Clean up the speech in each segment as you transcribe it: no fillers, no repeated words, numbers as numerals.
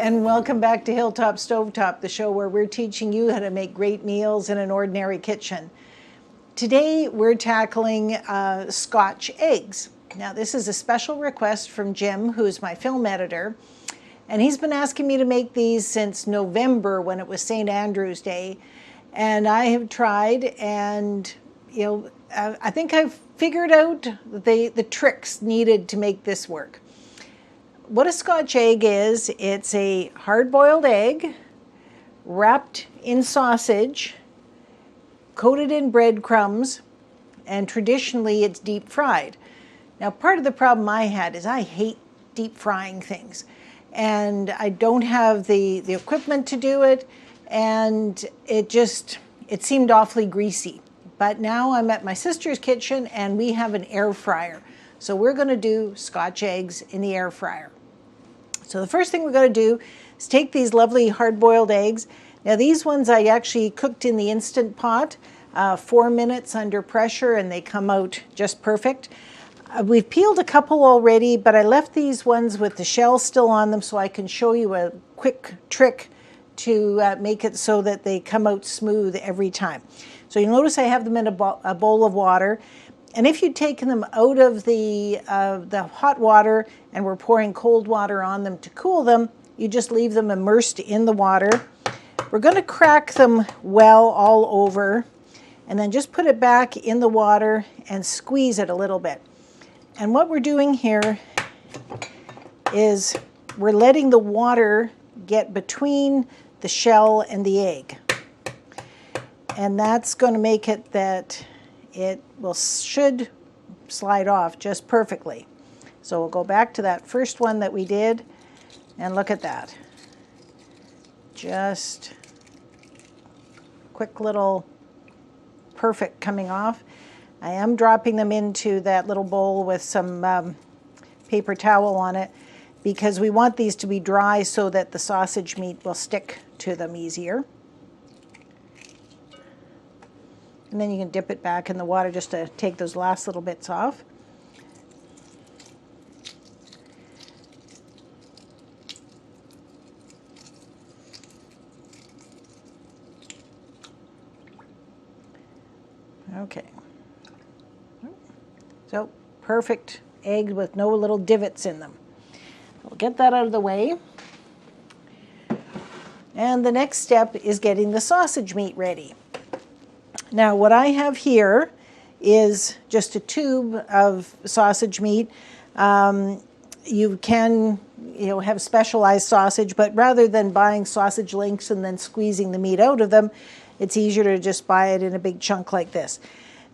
and welcome back to Hilltop Stovetop, the show where we're teaching you how to make great meals in an ordinary kitchen. Today we're tackling Scotch eggs. Now this is a special request from Jim, who's my film editor, and he's been asking me to make these since November when it was St. Andrew's Day, and I have tried, and I think I've figured out the tricks needed to make this work. What a Scotch egg is, it's a hard-boiled egg wrapped in sausage, coated in breadcrumbs, and traditionally it's deep fried. Now part of the problem I had is I hate deep frying things, and I don't have the equipment to do it, and it seemed awfully greasy. But now I'm at my sister's kitchen and we have an air fryer. So we're going to do Scotch eggs in the air fryer. So the first thing we're going to do is take these lovely hard-boiled eggs. Now these ones I actually cooked in the Instant Pot, 4 minutes under pressure, and they come out just perfect. We've peeled a couple already, but I left these ones with the shell still on them so I can show you a quick trick to make it so that they come out smooth every time. So you'll notice I have them in a bowl of water. And if you'd taken them out of the hot water and were pouring cold water on them to cool them, you just leave them immersed in the water. We're going to crack them well all over, and then just put it back in the water and squeeze it a little bit. And what we're doing here is we're letting the water get between the shell and the egg. And that's going to make it that it should slide off just perfectly. So we'll go back to that first one that we did, and look at that. Just quick little perfect coming off. I am dropping them into that little bowl with some paper towel on it, because we want these to be dry so that the sausage meat will stick to them easier. And then you can dip it back in the water just to take those last little bits off. Okay. So, perfect egg with no little divots in them. We'll get that out of the way. And the next step is getting the sausage meat ready. Now what I have here is just a tube of sausage meat. You can have specialized sausage, but rather than buying sausage links and then squeezing the meat out of them, it's easier to just buy it in a big chunk like this.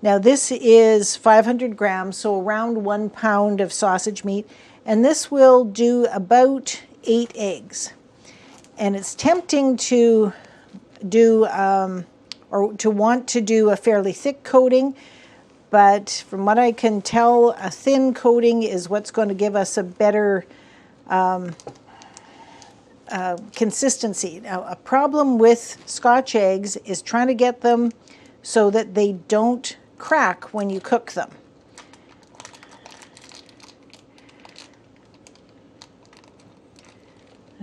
Now this is 500 grams, so around 1 pound of sausage meat, and this will do about 8 eggs. And it's tempting to do want to do a fairly thick coating, but from what I can tell, a thin coating is what's going to give us a better consistency. Now, a problem with Scotch eggs is trying to get them so that they don't crack when you cook them.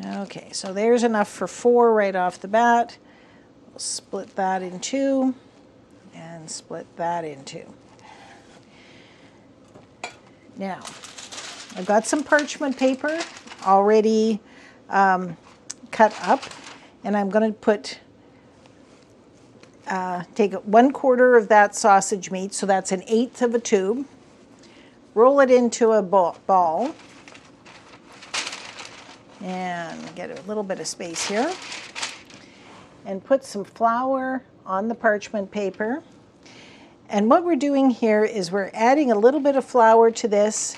Okay, so there's enough for 4 right off the bat. We'll split that in 2 and split that in 2. Now, I've got some parchment paper already cut up, and I'm going to put take 1/4 of that sausage meat, so that's 1/8 of a tube, roll it into a ball, and get a little bit of space here, and put some flour on the parchment paper. And what we're doing here is we're adding a little bit of flour to this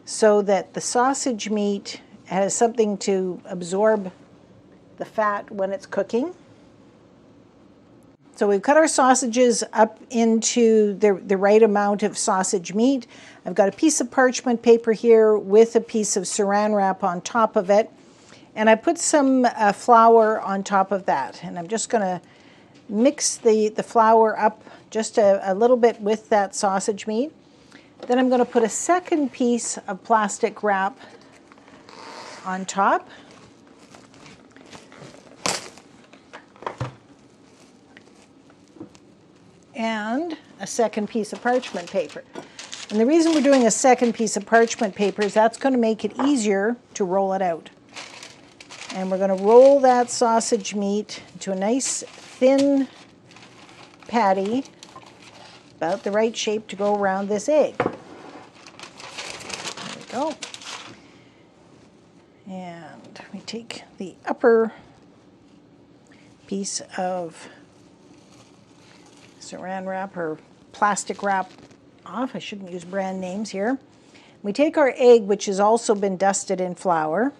so that the sausage meat has something to absorb the fat when it's cooking. So we've cut our sausages up into the right amount of sausage meat. I've got a piece of parchment paper here with a piece of saran wrap on top of it. And I put some flour on top of that. And I'm just going to mix the flour up just a little bit with that sausage meat. Then I'm going to put a second piece of plastic wrap on top. and a second piece of parchment paper. And the reason we're doing a second piece of parchment paper is that's going to make it easier to roll it out. And we're going to roll that sausage meat to a nice thin patty, about the right shape to go around this egg. There we go. And we take the upper piece of saran wrap or plastic wrap off. I shouldn't use brand names here. We take our egg, which has also been dusted in flour,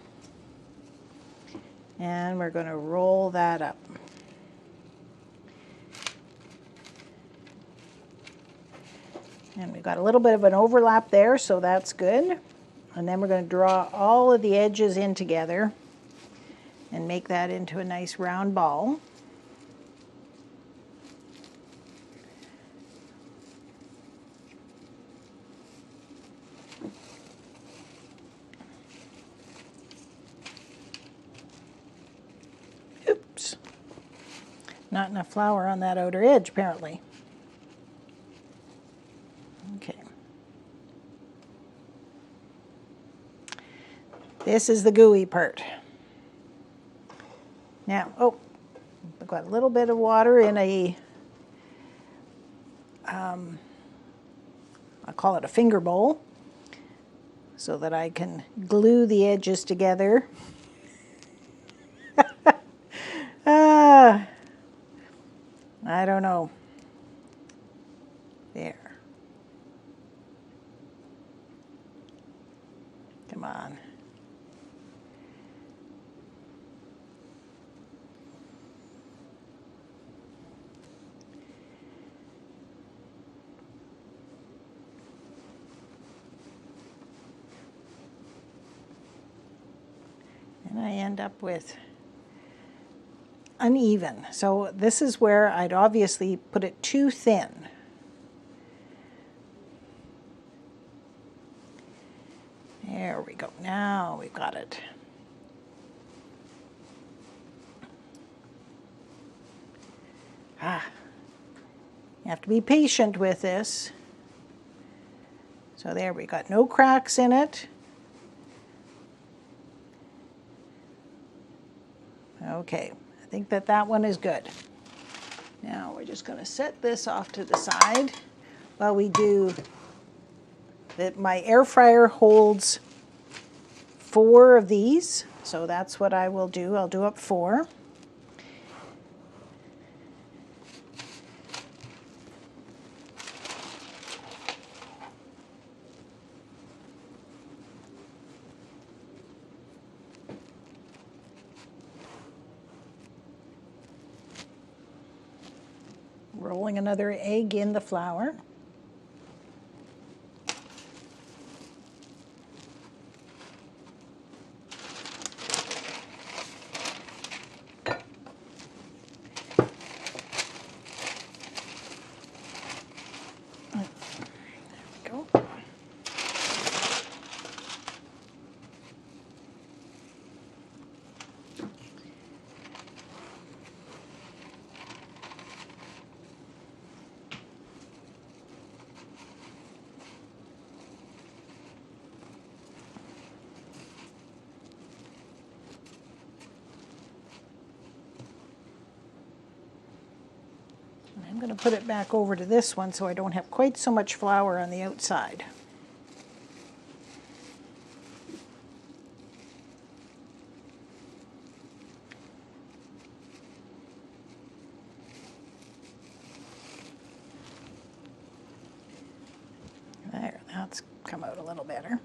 and we're going to roll that up. And we've got a little bit of an overlap there, so that's good. And then we're going to draw all of the edges in together and make that into a nice round ball. Oops. Not enough flour on that outer edge, apparently. Okay. This is the gooey part. Now, I've got a little bit of water in a, I'll call it a finger bowl, so that I can glue the edges together. I don't know. There. Come on. And I end up with uneven. So this is where I'd obviously put it too thin. There we go. Now we've got it. You have to be patient with this. So there, we got no cracks in it. Okay, I think that one is good. Now we're just going to set this off to the side while we do that. My air fryer holds 4 of these, so that's what I will do. I'll do up 4. Rolling another egg in the flour. There we go. I'm going to put it back over to this one so I don't have quite so much flour on the outside. There, that's come out a little better.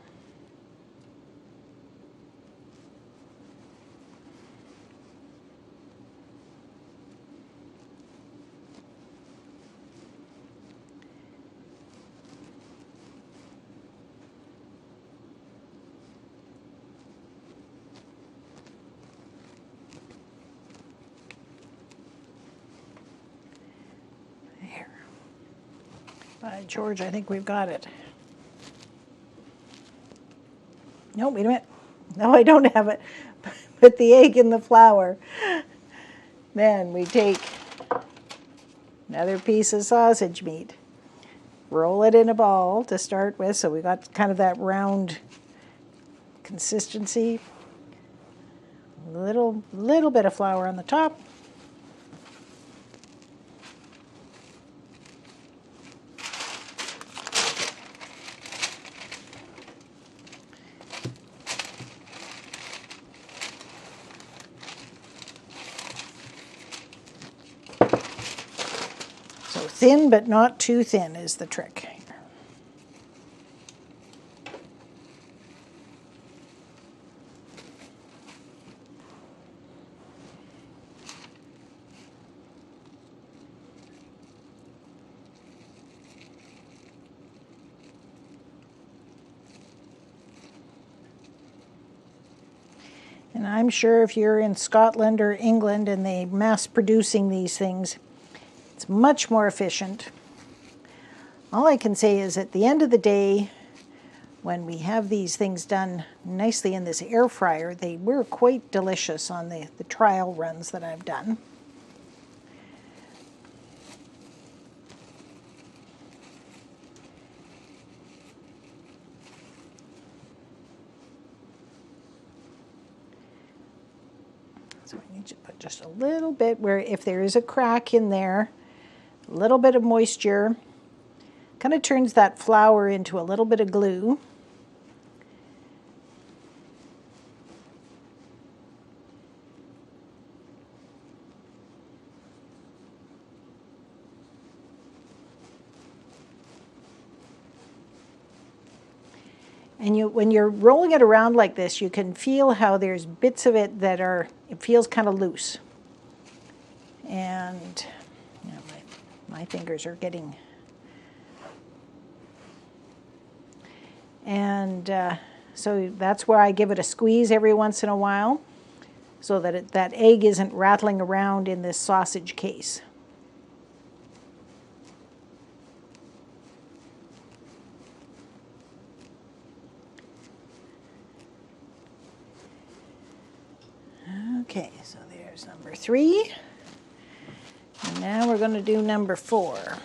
By George, I think we've got it. No, wait a minute. No, I don't have it. Put the egg in the flour. Then we take, no, Another piece of sausage meat. Roll it in a ball to start with, so we got kind of that round consistency. Little bit of flour on the top. So thin, but not too thin is the trick. And I'm sure if you're in Scotland or England and they're mass producing these things, it's much more efficient. All I can say is at the end of the day, when we have these things done nicely in this air fryer, they were quite delicious on the trial runs that I've done. So I need to put just a little bit where if there is a crack in there, a little bit of moisture, kind of turns that flour into a little bit of glue. And when you're rolling it around like this, you can feel how there's bits of it that are, it feels kind of loose. And you know, my fingers are getting, and so that's where I give it a squeeze every once in a while so that that egg isn't rattling around in this sausage case. Okay, so there's number 3. And now we're going to do number 4.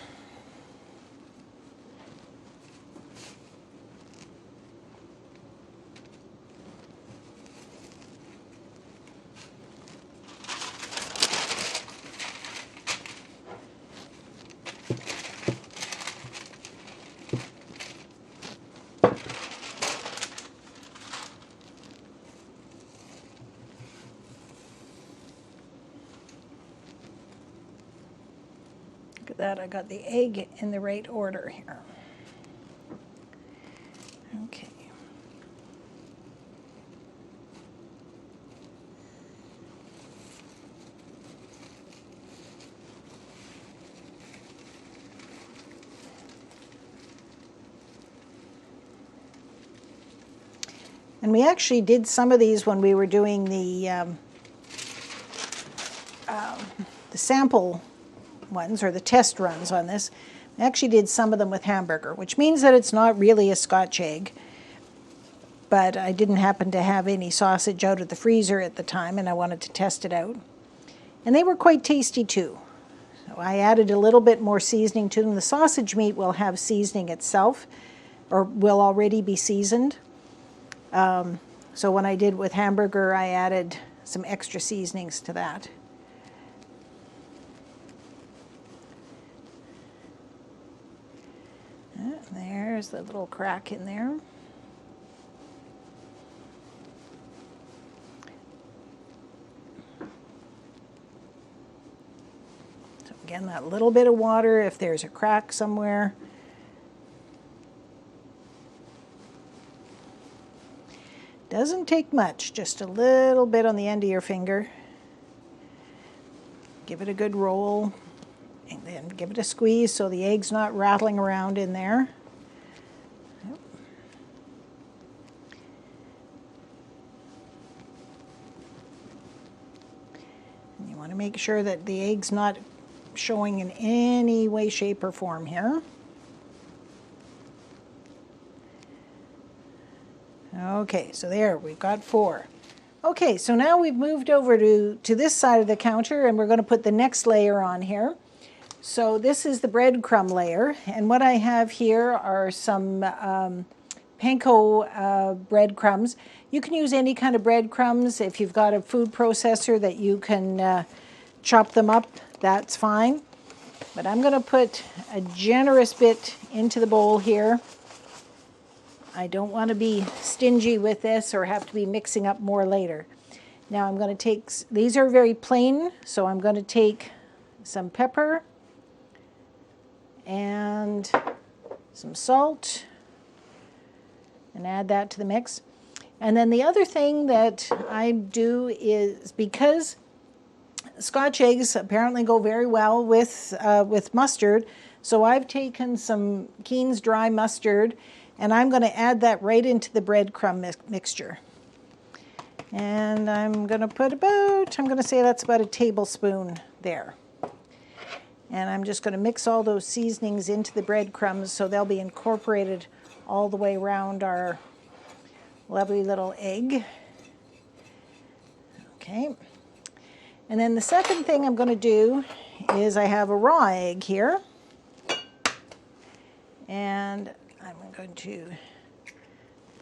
Look at that, I got the egg in the right order here. Okay. And we actually did some of these when we were doing the sample ones, or the test runs on this. I actually did some of them with hamburger, which means that it's not really a Scotch egg, but I didn't happen to have any sausage out of the freezer at the time and I wanted to test it out. And they were quite tasty too. So I added a little bit more seasoning to them. The sausage meat will have seasoning itself, or will already be seasoned. So when I did with hamburger, I added some extra seasonings to that. There's the little crack in there. So again, that little bit of water if there's a crack somewhere. Doesn't take much, just a little bit on the end of your finger. Give it a good roll. And then give it a squeeze so the egg's not rattling around in there. Yep. And you want to make sure that the egg's not showing in any way, shape, or form here. Okay, so there, we've got 4. Okay, so now we've moved over to this side of the counter and we're going to put the next layer on here. So this is the breadcrumb layer, and what I have here are some panko breadcrumbs. You can use any kind of breadcrumbs. If you've got a food processor that you can chop them up, that's fine. But I'm going to put a generous bit into the bowl here. I don't want to be stingy with this or have to be mixing up more later. Now I'm going to take, these are very plain, so I'm going to take some pepper and some salt and add that to the mix. And then the other thing that I do is, because Scotch eggs apparently go very well with mustard, so I've taken some Keen's dry mustard and I'm going to add that right into the breadcrumb mixture. And I'm going to put about, I'm going to say that's about a tablespoon there. And I'm just going to mix all those seasonings into the breadcrumbs so they'll be incorporated all the way around our lovely little egg. Okay. And then the second thing I'm going to do is I have a raw egg here. And I'm going to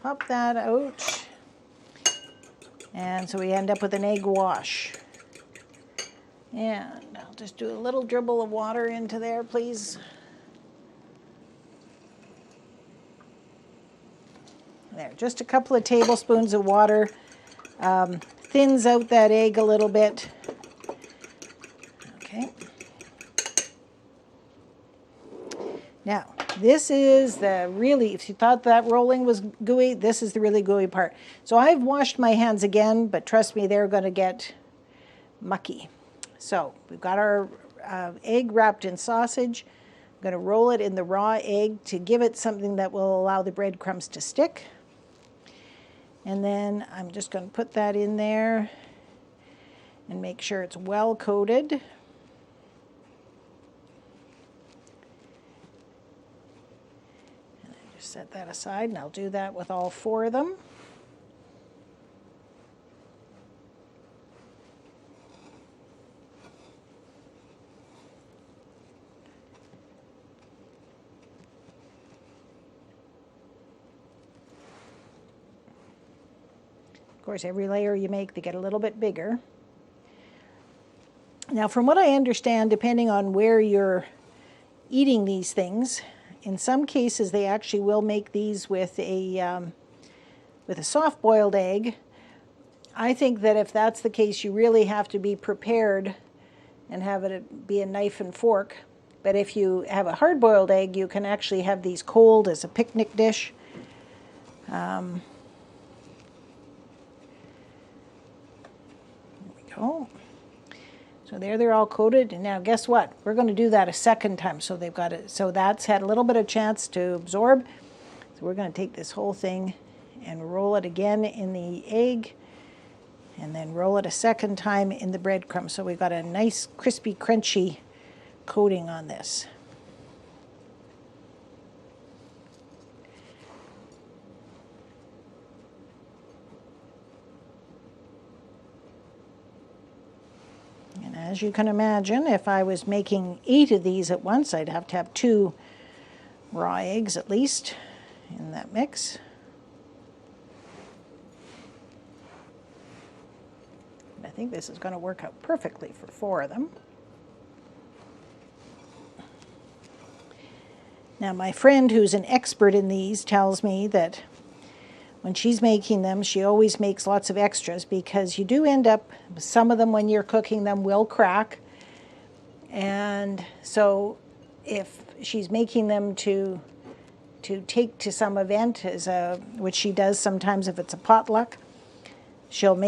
pop that out. And so we end up with an egg wash. And I'll just do a little dribble of water into there, please. There, just a couple of tablespoons of water. Thins out that egg a little bit. Okay. Now, this is the really, if you thought that rolling was gooey, this is the really gooey part. So I've washed my hands again, but trust me, they're going to get mucky. So we've got our egg wrapped in sausage. I'm going to roll it in the raw egg to give it something that will allow the breadcrumbs to stick. And then I'm just going to put that in there and make sure it's well coated. And I just set that aside, and I'll do that with all 4 of them. Of course, every layer you make, they get a little bit bigger. Now, from what I understand, depending on where you're eating these things, in some cases they actually will make these with a soft-boiled egg. I think that if that's the case, you really have to be prepared and have it be a knife and fork. But if you have a hard-boiled egg, you can actually have these cold as a picnic dish. Oh, so there they're all coated, and now guess what? We're going to do that a second time, so they've got it. So that's had a little bit of chance to absorb. So we're going to take this whole thing and roll it again in the egg, and then roll it a second time in the breadcrumb. So we've got a nice crispy, crunchy coating on this. And as you can imagine, if I was making 8 of these at once, I'd have to have 2 raw eggs at least in that mix. And I think this is going to work out perfectly for 4 of them. Now, my friend who's an expert in these tells me that when she's making them, she always makes lots of extras, because you do end up, some of them when you're cooking them will crack. And so if she's making them to take to some event, which she does sometimes if it's a potluck, she'll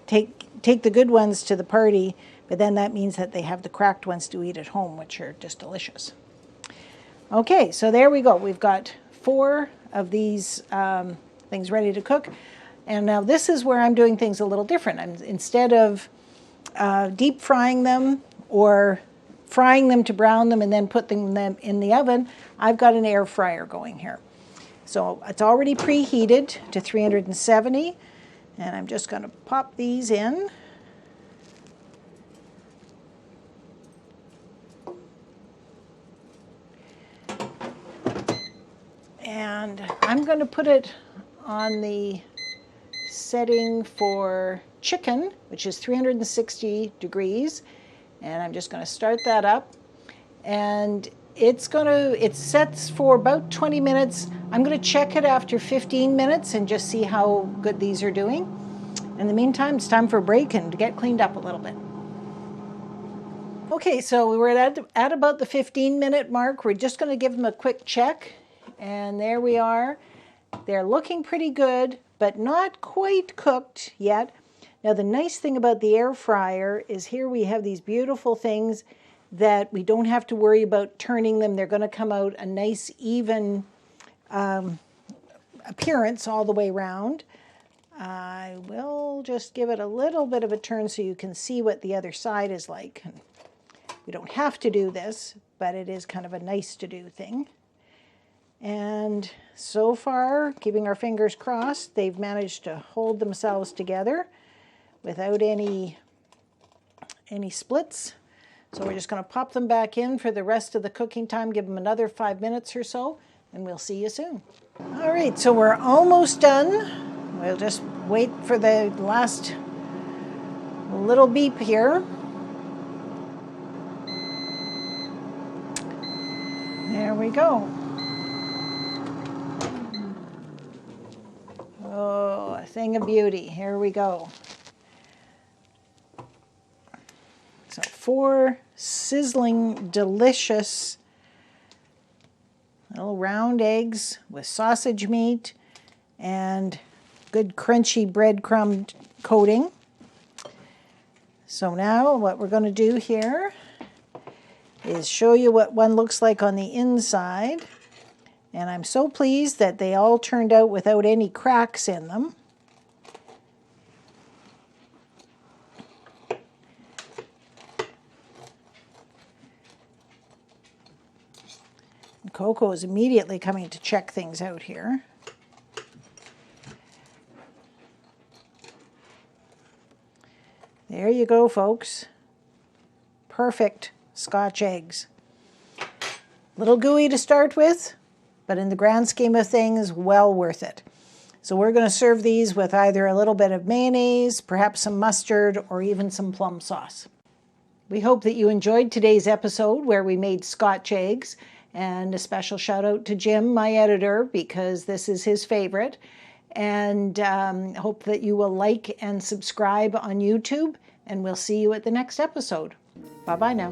take the good ones to the party, but then that means that they have the cracked ones to eat at home, which are just delicious. Okay, so there we go. We've got 4 of these things ready to cook. And now this is where I'm doing things a little different. Instead of deep frying them or frying them to brown them and then putting them in the oven, I've got an air fryer going here. So it's already preheated to 370, and I'm just going to pop these in. And I'm going to put it on the setting for chicken, which is 360 degrees. And I'm just going to start that up. And it sets for about 20 minutes. I'm going to check it after 15 minutes and just see how good these are doing. In the meantime, it's time for a break and to get cleaned up a little bit. Okay, so we're at about the 15-minute mark. We're just going to give them a quick check. And there we are. They're looking pretty good, but not quite cooked yet. Now, the nice thing about the air fryer is here we have these beautiful things that we don't have to worry about turning them. They're going to come out a nice, even appearance all the way around. I will just give it a little bit of a turn so you can see what the other side is like. We don't have to do this, but it is kind of a nice to do thing. And so far, keeping our fingers crossed, they've managed to hold themselves together without any splits. So we're just going to pop them back in for the rest of the cooking time, give them another 5 minutes or so, and we'll see you soon. All right, so we're almost done. We'll just wait for the last little beep here. There we go. Oh, a thing of beauty. Here we go. So 4 sizzling, delicious little round eggs with sausage meat and good crunchy breadcrumb coating. So now what we're going to do here is show you what one looks like on the inside. And I'm so pleased that they all turned out without any cracks in them. And Coco is immediately coming to check things out here. There you go, folks. Perfect Scotch eggs. Little gooey to start with, but in the grand scheme of things, well worth it. So we're going to serve these with either a little bit of mayonnaise, perhaps some mustard, or even some plum sauce. We hope that you enjoyed today's episode where we made Scotch eggs, and a special shout out to Jim, my editor, because this is his favorite. And hope that you will like and subscribe on YouTube, and we'll see you at the next episode. Bye-bye now.